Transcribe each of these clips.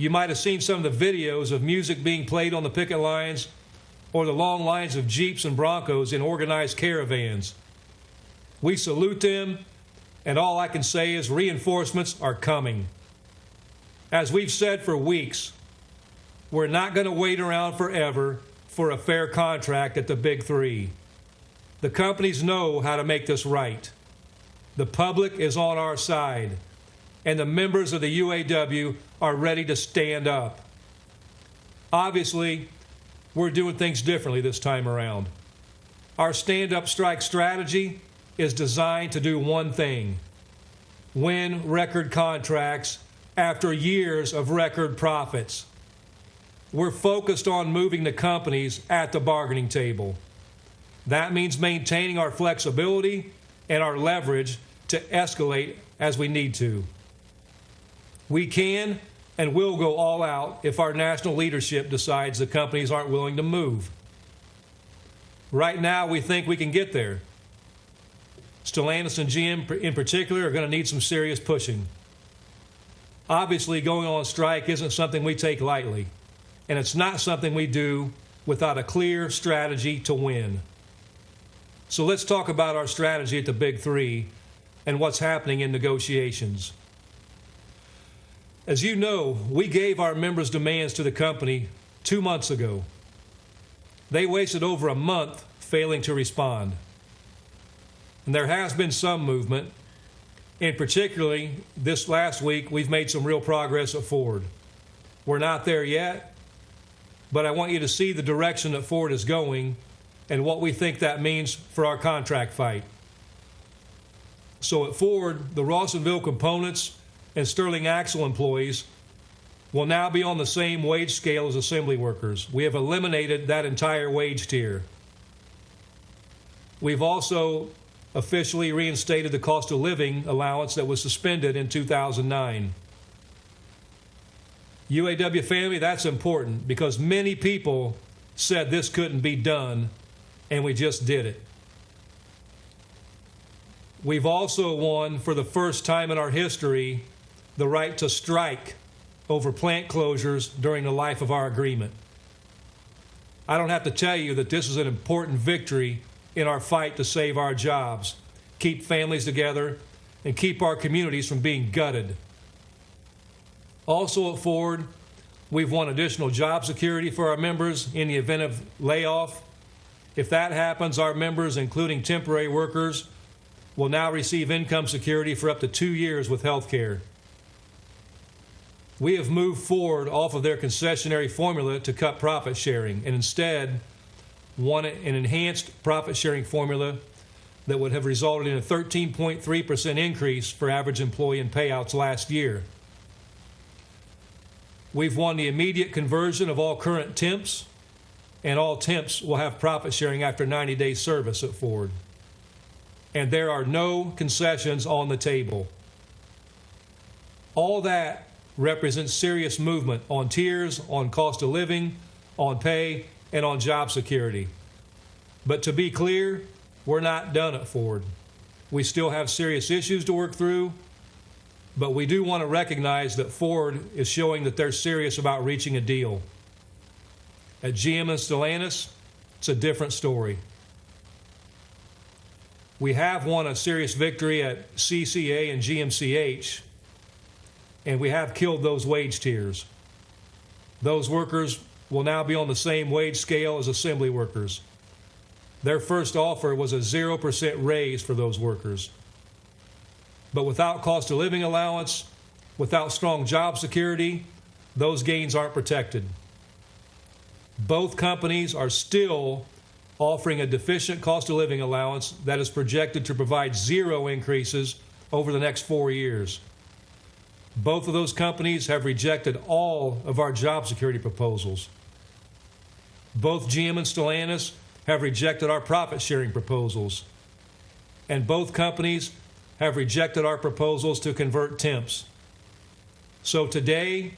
You might have seen some of the videos of music being played on the picket lines or the long lines of Jeeps and Broncos in organized caravans. We salute them, and all I can say is reinforcements are coming. As we've said for weeks, we're not going to wait around forever for a fair contract at the Big Three. The companies know how to make this right. The public is on our side, and the members of the UAW are ready to stand up. Obviously, we're doing things differently this time around. Our stand-up strike strategy is designed to do one thing: win record contracts after years of record profits. We're focused on moving the companies at the bargaining table. That means maintaining our flexibility and our leverage to escalate as we need to. We can and will go all out if our national leadership decides the companies aren't willing to move. Right now, we think we can get there. Stellantis and GM in particular are going to need some serious pushing. Obviously, going on strike isn't something we take lightly, and it's not something we do without a clear strategy to win. So let's talk about our strategy at the Big Three and what's happening in negotiations. As you know, we gave our members' demands to the company 2 months ago. They wasted over a month failing to respond. And there has been some movement, and particularly this last week, we've made some real progress at Ford. We're not there yet, but I want you to see the direction that Ford is going and what we think that means for our contract fight. So at Ford, the Rawsonville Components and Sterling Axle employees will now be on the same wage scale as assembly workers. We have eliminated that entire wage tier. We've also officially reinstated the cost of living allowance that was suspended in 2009. UAW family, that's important because many people said this couldn't be done, and we just did it. We've also won, for the first time in our history, the right to strike over plant closures during the life of our agreement. I don't have to tell you that this is an important victory in our fight to save our jobs, keep families together, and keep our communities from being gutted. Also at Ford, we've won additional job security for our members in the event of layoff. If that happens, our members, including temporary workers, will now receive income security for up to 2 years with health care. We have moved Ford off of their concessionary formula to cut profit sharing and instead want an enhanced profit sharing formula that would have resulted in a 13.3% increase for average employee in payouts last year. We've won the immediate conversion of all current temps, and all temps will have profit sharing after 90 days service at Ford. And there are no concessions on the table. All that represents serious movement on tiers, on cost of living, on pay, and on job security. But to be clear, we're not done at Ford. We still have serious issues to work through, but we do want to recognize that Ford is showing that they're serious about reaching a deal. At GM and Stellantis, it's a different story. We have won a serious victory at CCA and GMCH, and we have killed those wage tiers. Those workers will now be on the same wage scale as assembly workers. Their first offer was a 0% raise for those workers. But without cost of living allowance, without strong job security, those gains aren't protected. Both companies are still offering a deficient cost of living allowance that is projected to provide 0 increases over the next 4 years. Both of those companies have rejected all of our job security proposals. Both GM and Stellantis have rejected our profit sharing proposals. And both companies have rejected our proposals to convert temps. So today,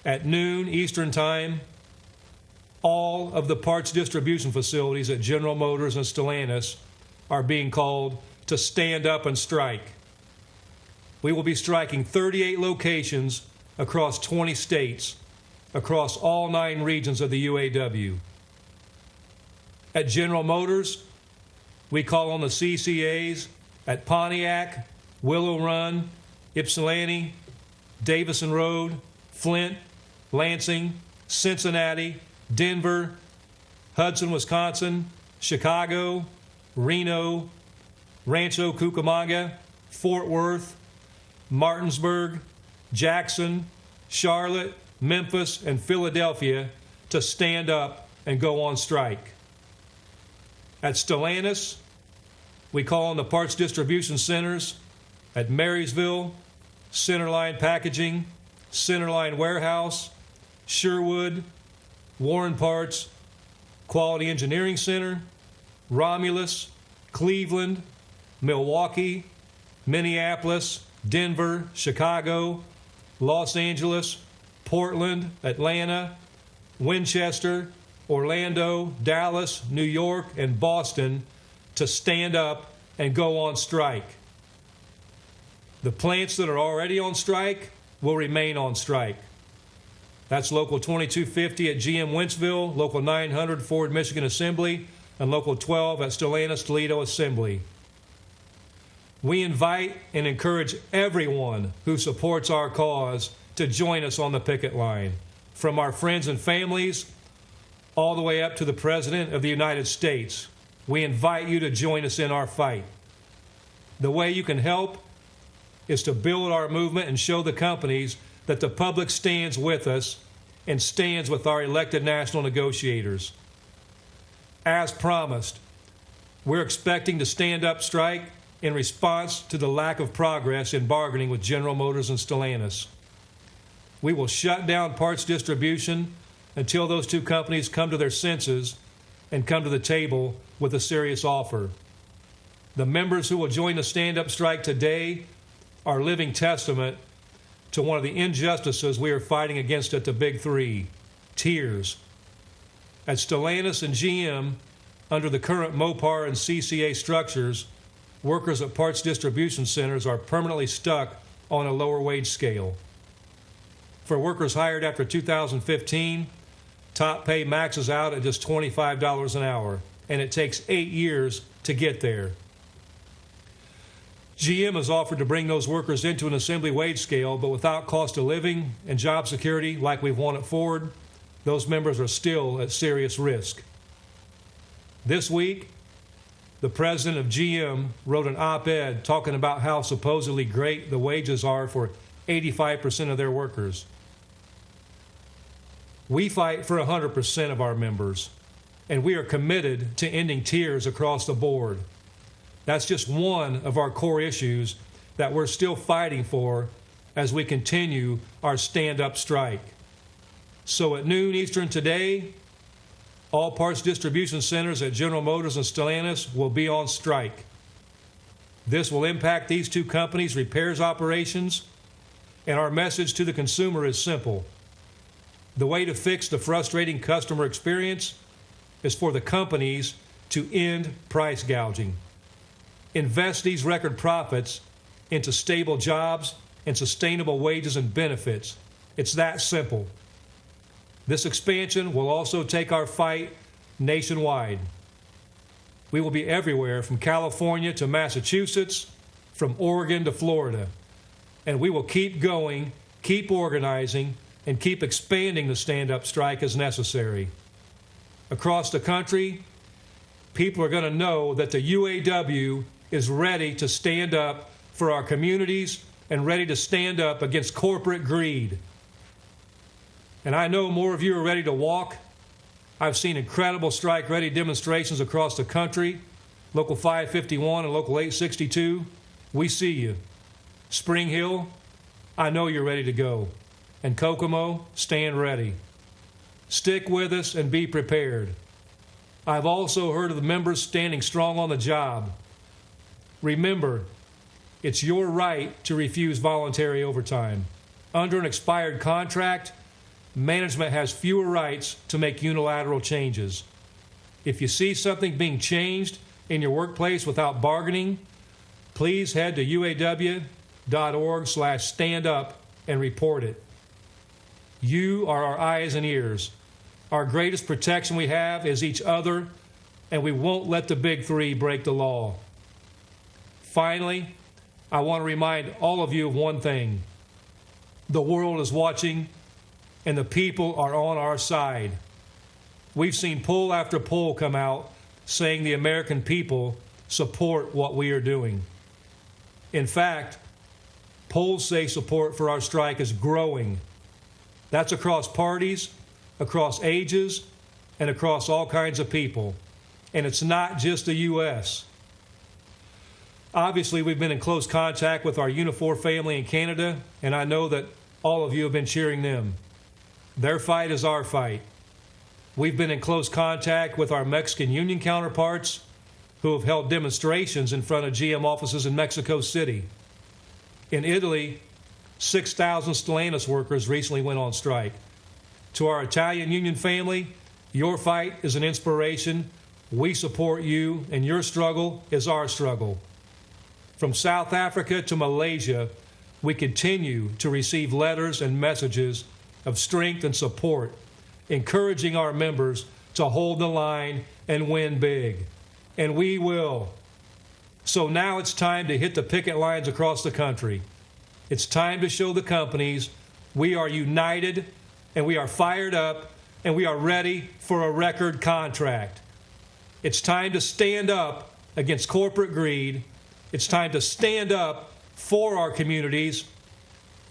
at noon Eastern Time, all of the parts distribution facilities at General Motors and Stellantis are being called to stand up and strike. We will be striking 38 locations across 20 states across all 9 regions of the UAW. At General Motors, we call on the CCAs at Pontiac, Willow Run, Ypsilanti, Davison Road, Flint, Lansing, Cincinnati, Denver, Hudson, Wisconsin, Chicago, Reno, Rancho Cucamonga, Fort Worth, Martinsburg, Jackson, Charlotte, Memphis, and Philadelphia to stand up and go on strike. At Stellantis, we call on the parts distribution centers at Marysville, Centerline Packaging, Centerline Warehouse, Sherwood, Warren Parts, Quality Engineering Center, Romulus, Cleveland, Milwaukee, Minneapolis, Denver, Chicago, Los Angeles, Portland, Atlanta, Winchester, Orlando, Dallas, New York, and Boston to stand up and go on strike. The plants that are already on strike will remain on strike. That's Local 2250 at GM Wentzville, Local 900 Ford Michigan Assembly, and Local 12 at Stellantis Toledo Assembly. We invite and encourage everyone who supports our cause to join us on the picket line, from our friends and families all the way up to the President of the United States. We invite you to join us in our fight. The way you can help is to build our movement and show the companies that the public stands with us and stands with our elected national negotiators. As promised, we're expecting to stand up strike in response to the lack of progress in bargaining with General Motors and Stellantis. We will shut down parts distribution until those 2 companies come to their senses and come to the table with a serious offer. The members who will join the stand-up strike today are living testament to one of the injustices we are fighting against at the Big Three: tiers. At Stellantis and GM, under the current MOPAR and CCA structures, workers at parts distribution centers are permanently stuck on a lower wage scale. For workers hired after 2015, top pay maxes out at just $25 an hour, and it takes 8 years to get there. GM has offered to bring those workers into an assembly wage scale, but without cost of living and job security like we've won at Ford, those members are still at serious risk. This week, the president of GM wrote an op-ed talking about how supposedly great the wages are for 85% of their workers. We fight for 100% of our members, and we are committed to ending tiers across the board. That's just one of our core issues that we're still fighting for as we continue our stand-up strike. So at noon Eastern today, all parts distribution centers at General Motors and Stellantis will be on strike. This will impact these 2 companies' repairs operations, and our message to the consumer is simple. The way to fix the frustrating customer experience is for the companies to end price gouging. Invest these record profits into stable jobs and sustainable wages and benefits. It's that simple. This expansion will also take our fight nationwide. We will be everywhere from California to Massachusetts, from Oregon to Florida. And we will keep going, keep organizing, and keep expanding the stand-up strike as necessary. Across the country, people are going to know that the UAW is ready to stand up for our communities and ready to stand up against corporate greed. And I know more of you are ready to walk. I've seen incredible strike-ready demonstrations across the country. Local 551 and Local 862, we see you. Spring Hill, I know you're ready to go. And Kokomo, stand ready. Stick with us and be prepared. I've also heard of the members standing strong on the job. Remember, it's your right to refuse voluntary overtime. Under an expired contract, management has fewer rights to make unilateral changes. If you see something being changed in your workplace without bargaining, please head to uaw.org/standup and report it. You are our eyes and ears. Our greatest protection we have is each other, and we won't let the big three break the law. Finally, I want to remind all of you of one thing. The world is watching, and the people are on our side. We've seen poll after poll come out saying the American people support what we are doing. In fact, polls say support for our strike is growing. That's across parties, across ages, and across all kinds of people. And it's not just the U.S. Obviously, we've been in close contact with our Unifor family in Canada, and I know that all of you have been cheering them. Their fight is our fight. We've been in close contact with our Mexican union counterparts who have held demonstrations in front of GM offices in Mexico City. In Italy, 6,000 Stellantis workers recently went on strike. To our Italian union family, your fight is an inspiration. We support you, and your struggle is our struggle. From South Africa to Malaysia, we continue to receive letters and messages of strength and support, encouraging our members to hold the line and win big. And we will. So now it's time to hit the picket lines across the country. It's time to show the companies we are united, and we are fired up, and we are ready for a record contract. It's time to stand up against corporate greed. It's time to stand up for our communities.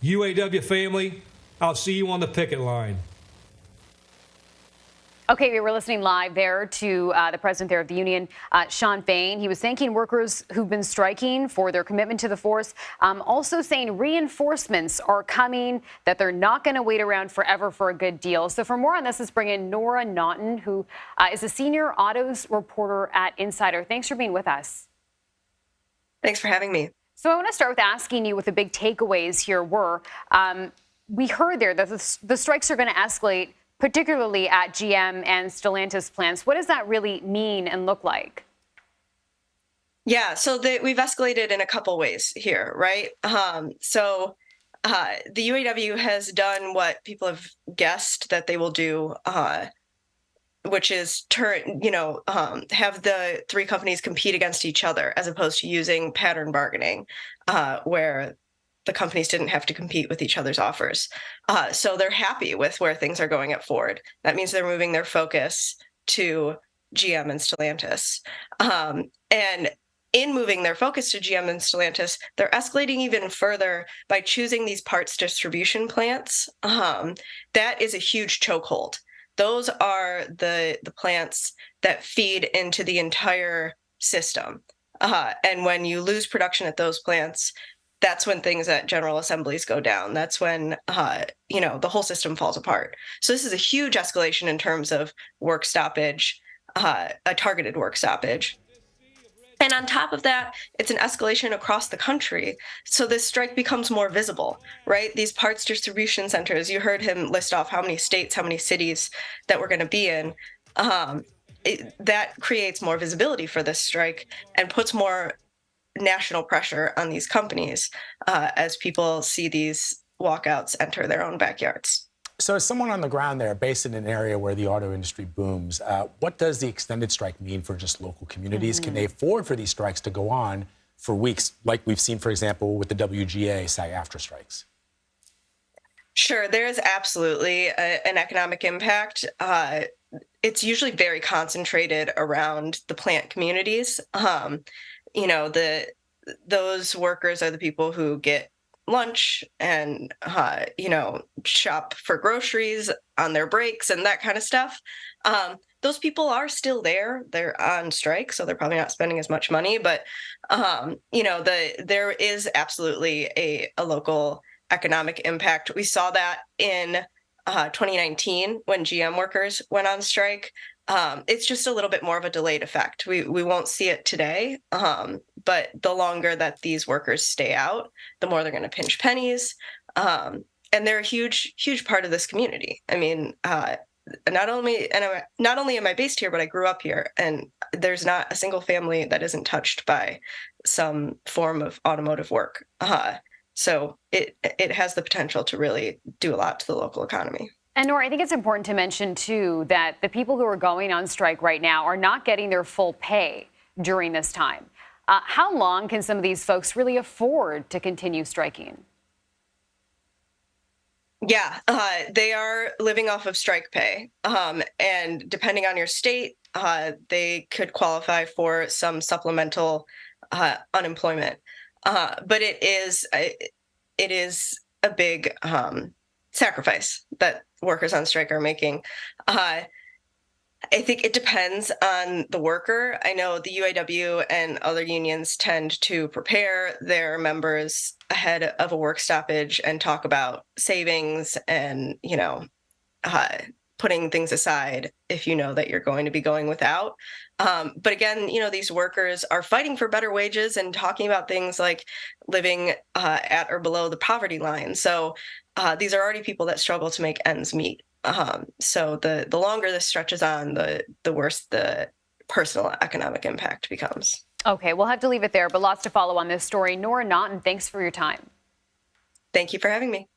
UAW family, I'll see you on the picket line. Okay, we were listening live there to the president there of the union, Shawn Fain. He was thanking workers who've been striking for their commitment to the force, also saying reinforcements are coming, that they're not going to wait around forever for a good deal. So for more on this, let's bring in Nora Naughton, who is a senior autos reporter at Insider. Thanks for being with us. Thanks for having me. So I want to start with asking you what the big takeaways here were. We heard there that the strikes are going to escalate, particularly at GM and Stellantis plants. What does that really mean and look like? Yeah, so we've escalated in a couple ways here, right? The UAW has done what people have guessed that they will do, which is have the three companies compete against each other, as opposed to using pattern bargaining, where the companies didn't have to compete with each other's offers. So they're happy with where things are going at Ford. That means they're moving their focus to GM and Stellantis. And in moving their focus to GM and Stellantis, they're escalating even further by choosing these parts distribution plants. That is a huge chokehold. Those are the plants that feed into the entire system. And when you lose production at those plants, that's when things at General Assemblies go down. That's when, the whole system falls apart. So this is a huge escalation in terms of work stoppage, a targeted work stoppage. And on top of that, it's an escalation across the country. So this strike becomes more visible, right? These parts distribution centers, you heard him list off how many states, how many cities that we're going to be in. That creates more visibility for this strike and puts more national pressure on these companies as people see these walkouts enter their own backyards. So as someone on the ground there, based in an area where the auto industry booms, what does the extended strike mean for just local communities? Can they afford for these strikes to go on for weeks, like we've seen, for example, with the WGA SAG-AFTRA strikes? Sure, there is absolutely an economic impact. It's usually very concentrated around the plant communities. Those workers are the people who get lunch and, shop for groceries on their breaks and that kind of stuff. Those people are still there. They're on strike, so they're probably not spending as much money. But, there is absolutely a local economic impact. We saw that in 2019 when GM workers went on strike. It's just a little bit more of a delayed effect. We won't see it today, but the longer that these workers stay out, the more they're going to pinch pennies. And they're a huge, huge part of this community. I mean, not only am I based here, but I grew up here, and there's not a single family that isn't touched by some form of automotive work. So it has the potential to really do a lot to the local economy. And Nora, I think it's important to mention, too, that the people who are going on strike right now are not getting their full pay during this time. How long can some of these folks really afford to continue striking? Yeah, they are living off of strike pay. And depending on your state, they could qualify for some supplemental unemployment. But it is a big sacrifice that workers on strike are making. I think it depends on the worker. I know the UAW and other unions tend to prepare their members ahead of a work stoppage and talk about savings and, putting things aside if you know that you're going to be going without. But again, these workers are fighting for better wages and talking about things like living at or below the poverty line. So these are already people that struggle to make ends meet. So the longer this stretches on, the worse the personal economic impact becomes. Okay, we'll have to leave it there, but lots to follow on this story. Nora Naughton, thanks for your time. Thank you for having me.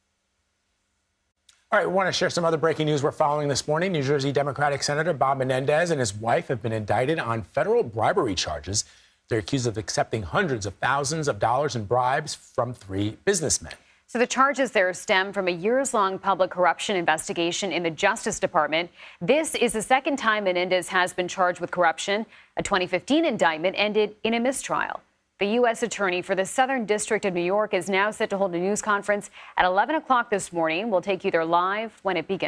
All right, we want to share some other breaking news we're following this morning. New Jersey Democratic Senator Bob Menendez and his wife have been indicted on federal bribery charges. They're accused of accepting hundreds of thousands of dollars in bribes from 3 businessmen. So the charges there stem from a years-long public corruption investigation in the Justice Department. This is the second time Menendez has been charged with corruption. A 2015 indictment ended in a mistrial. The U.S. Attorney for the Southern District of New York is now set to hold a news conference at 11 o'clock this morning. We'll take you there live when it begins.